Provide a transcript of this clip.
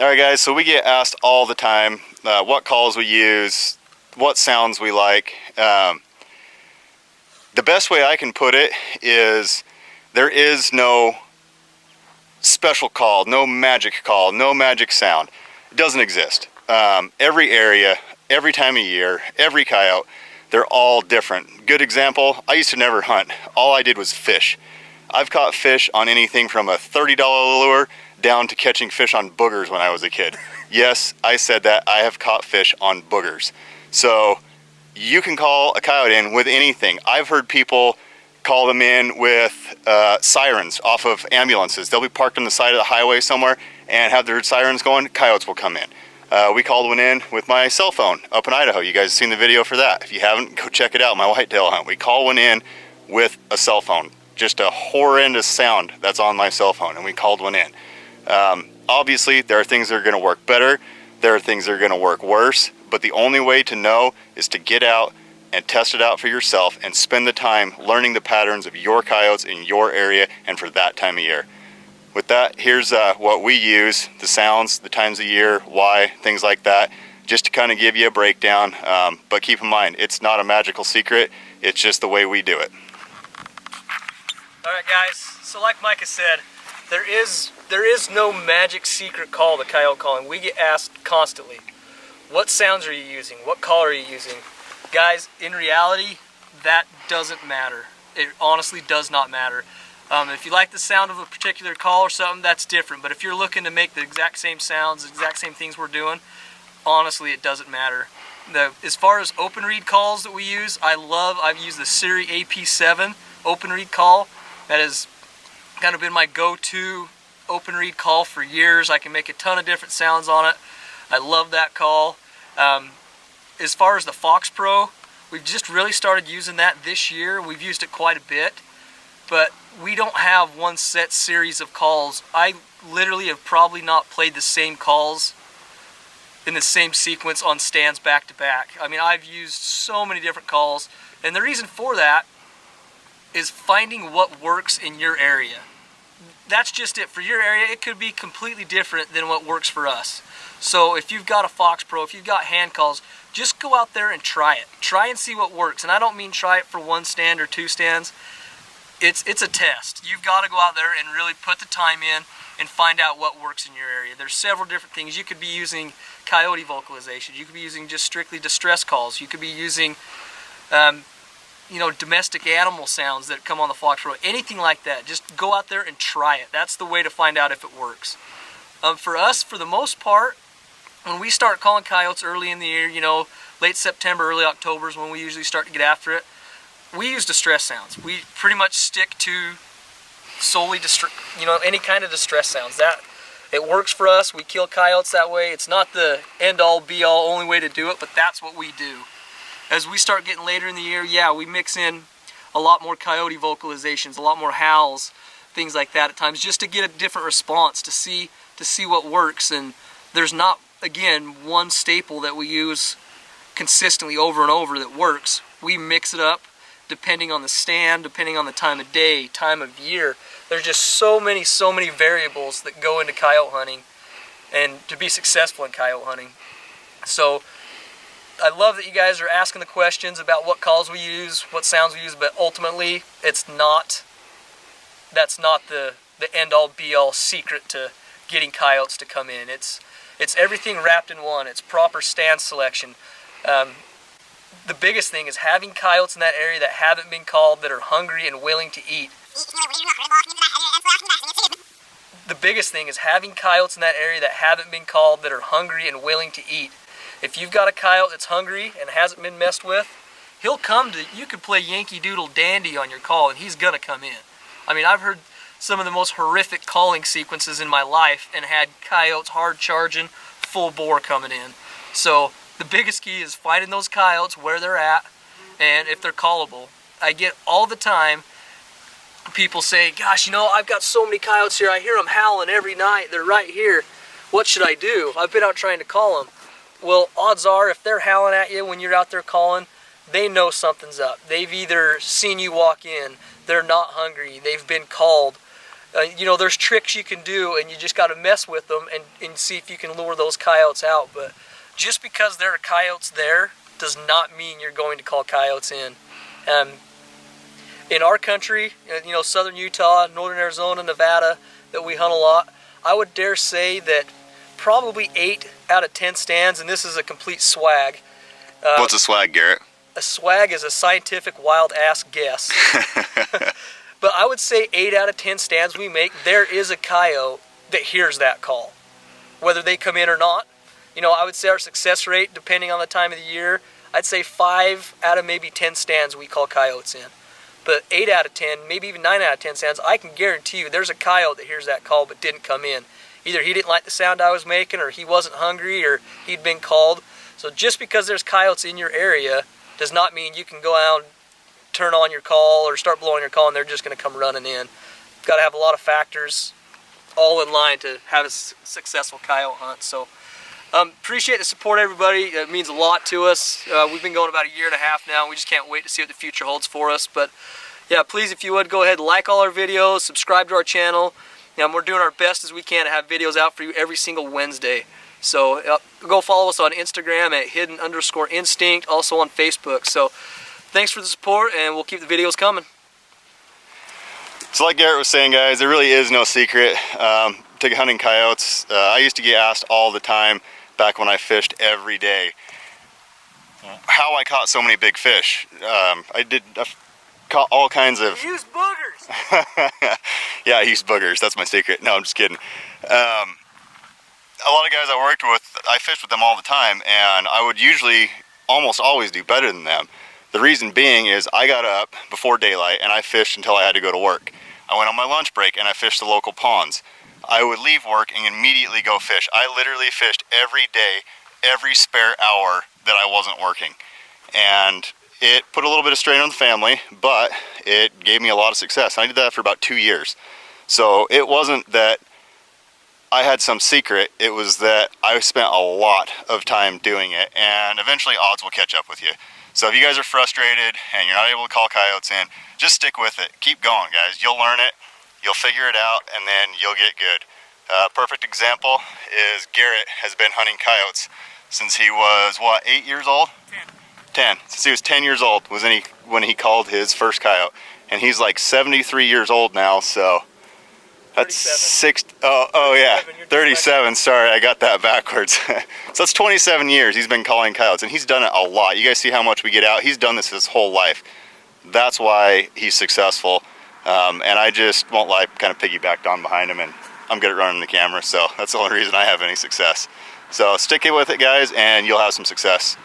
Alright guys, so we get asked all the time what calls we use, what sounds we like. The best way I can put it is there is no special call, no magic call, no magic sound. It doesn't exist. Every area, every time of year, every coyote, they're all different. Good example, I used to never hunt. All I did was fish. I've caught fish on anything from a $30 lure down to catching fish on boogers when I was a kid. Yes, I said that. I have caught fish on boogers. So you can call a coyote in with anything. I've heard people call them in with sirens off of ambulances. They'll be parked on the side of the highway somewhere and have their sirens going. Coyotes will come in. We called one in with my cell phone up in Idaho. You guys have seen the video for that. If you haven't, go check it out, my whitetail hunt. We called one in with a cell phone. Just a horrendous sound that's on my cell phone, and we called one in. Obviously, there are things that are going to work better. There are things that are going to work worse. But the only way to know is to get out and test it out for yourself and spend the time learning the patterns of your coyotes in your area and for that time of year. With that, here's what we use, the sounds, the times of year, why, things like that, just to kind of give you a breakdown. But keep in mind, it's not a magical secret. It's just the way we do it. Alright guys, so like Micah said, there is no magic secret call to coyote calling. We get asked constantly, what sounds are you using? What call are you using? Guys, in reality, that doesn't matter. It honestly does not matter. If you like the sound of a particular call or something, that's different. But if you're looking to make the exact same sounds, the exact same things we're doing, honestly, it doesn't matter. As far as open reed calls that we use, I've used the Siri AP7 open reed call. That has kind of been my go-to open reed call for years. I can make a ton of different sounds on it. I love that call. As far as the Fox Pro, we've just really started using that this year. We've used it quite a bit, but we don't have one set series of calls. I literally have probably not played the same calls in the same sequence on stands back to back. I mean, I've used so many different calls, and the reason for that is finding what works in your area. That's just it. For your area, it could be completely different than what works for us. So if you've got a Fox Pro, if you've got hand calls, just go out there and try it. Try and see what works. And I don't mean try it for one stand or two stands. It's a test. You've got to go out there and really put the time in and find out what works in your area. There's several different things. You could be using coyote vocalization. You could be using just strictly distress calls. You could be using domestic animal sounds that come on the Fox Pro, anything like that. Just go out there and try it. That's the way to find out if it works. For us, for the most part, when we start calling coyotes early in the year, late September, early October is when we usually start to get after it, we use distress sounds. We pretty much stick to solely any kind of distress sounds. It works for us. We kill coyotes that way. It's not the end-all, be-all, only way to do it, but that's what we do. As we start getting later in the year, yeah, we mix in a lot more coyote vocalizations, a lot more howls, things like that at times, just to get a different response, to see what works. And there's not, again, one staple that we use consistently over and over that works. We mix it up depending on the stand, depending on the time of day, time of year. There's just so many variables that go into coyote hunting and to be successful in coyote hunting. So I love that you guys are asking the questions about what calls we use, what sounds we use, but ultimately that's not the end-all be-all secret to getting coyotes to come in. It's everything wrapped in one. It's proper stand selection. The biggest thing is having coyotes in that area that haven't been called, that are hungry and willing to eat. The biggest thing is having coyotes in that area that haven't been called, that are hungry and willing to eat. If you've got a coyote that's hungry and hasn't been messed with, he'll come to, you could play Yankee Doodle Dandy on your call and he's gonna come in. I mean, I've heard some of the most horrific calling sequences in my life and had coyotes hard charging, full bore coming in. So the biggest key is finding those coyotes where they're at and if they're callable. I get all the time people say, gosh, I've got so many coyotes here. I hear them howling every night. They're right here. What should I do? I've been out trying to call them. Well, odds are if they're howling at you when you're out there calling, they know something's up. They've either seen you walk in, they're not hungry, they've been called. You know, there's tricks you can do, and you just got to mess with them and see if you can lure those coyotes out. But just because there are coyotes there does not mean you're going to call coyotes in. In our country, you know, southern Utah, northern Arizona, Nevada, that we hunt a lot, I would dare say that probably 8 out of 10 stands, and this is a complete swag. What's a swag, Garrett? A swag is a scientific wild-ass guess. But I would say 8 out of 10 stands we make, there is a coyote that hears that call, whether they come in or not. You know, I would say our success rate, depending on the time of the year, I'd say 5 out of maybe 10 stands we call coyotes in. But 8 out of 10, maybe even 9 out of 10 stands, I can guarantee you there's a coyote that hears that call but didn't come in. Either he didn't like the sound I was making, or he wasn't hungry, or he'd been called. So just because there's coyotes in your area does not mean you can go out and turn on your call or start blowing your call and they're just going to come running in. Got to have a lot of factors all in line to have a successful coyote hunt. So appreciate the support, everybody. It means a lot to us. We've been going about 1.5 years now. We just can't wait to see what the future holds for us. But yeah, please, if you would, go ahead and like all our videos, subscribe to our channel. We're doing our best as we can to have videos out for you every single Wednesday. So go follow us on Instagram at hidden_instinct, also on Facebook. So thanks for the support, and we'll keep the videos coming. So like Garrett was saying, guys, there really is no secret to hunting coyotes. I used to get asked all the time back when I fished every day how I caught so many big fish. I caught all kinds of... You use boogers! Yeah, I use boogers. That's my secret. No, I'm just kidding. A lot of guys I worked with, I fished with them all the time, and I would usually almost always do better than them. The reason being is I got up before daylight and I fished until I had to go to work. I went on my lunch break and I fished the local ponds. I would leave work and immediately go fish. I literally fished every day, every spare hour that I wasn't working. And it put a little bit of strain on the family, but it gave me a lot of success. I did that for about 2 years. So it wasn't that I had some secret, it was that I spent a lot of time doing it, and eventually odds will catch up with you. So if you guys are frustrated and you're not able to call coyotes in, just stick with it. Keep going, guys. You'll learn it, you'll figure it out, and then you'll get good. Perfect example is Garrett has been hunting coyotes since he was, what, 8 years old? 10. Since he was 10 years old was when he called his first coyote. And he's like 73 years old now, so that's 37. Sorry, I got that backwards. So that's 27 years he's been calling coyotes, and he's done it a lot. You guys see how much we get out? He's done this his whole life. That's why he's successful. And I just won't lie, kind of piggybacked on behind him, and I'm good at running the camera, so that's the only reason I have any success. So stick it with it, guys, and you'll have some success.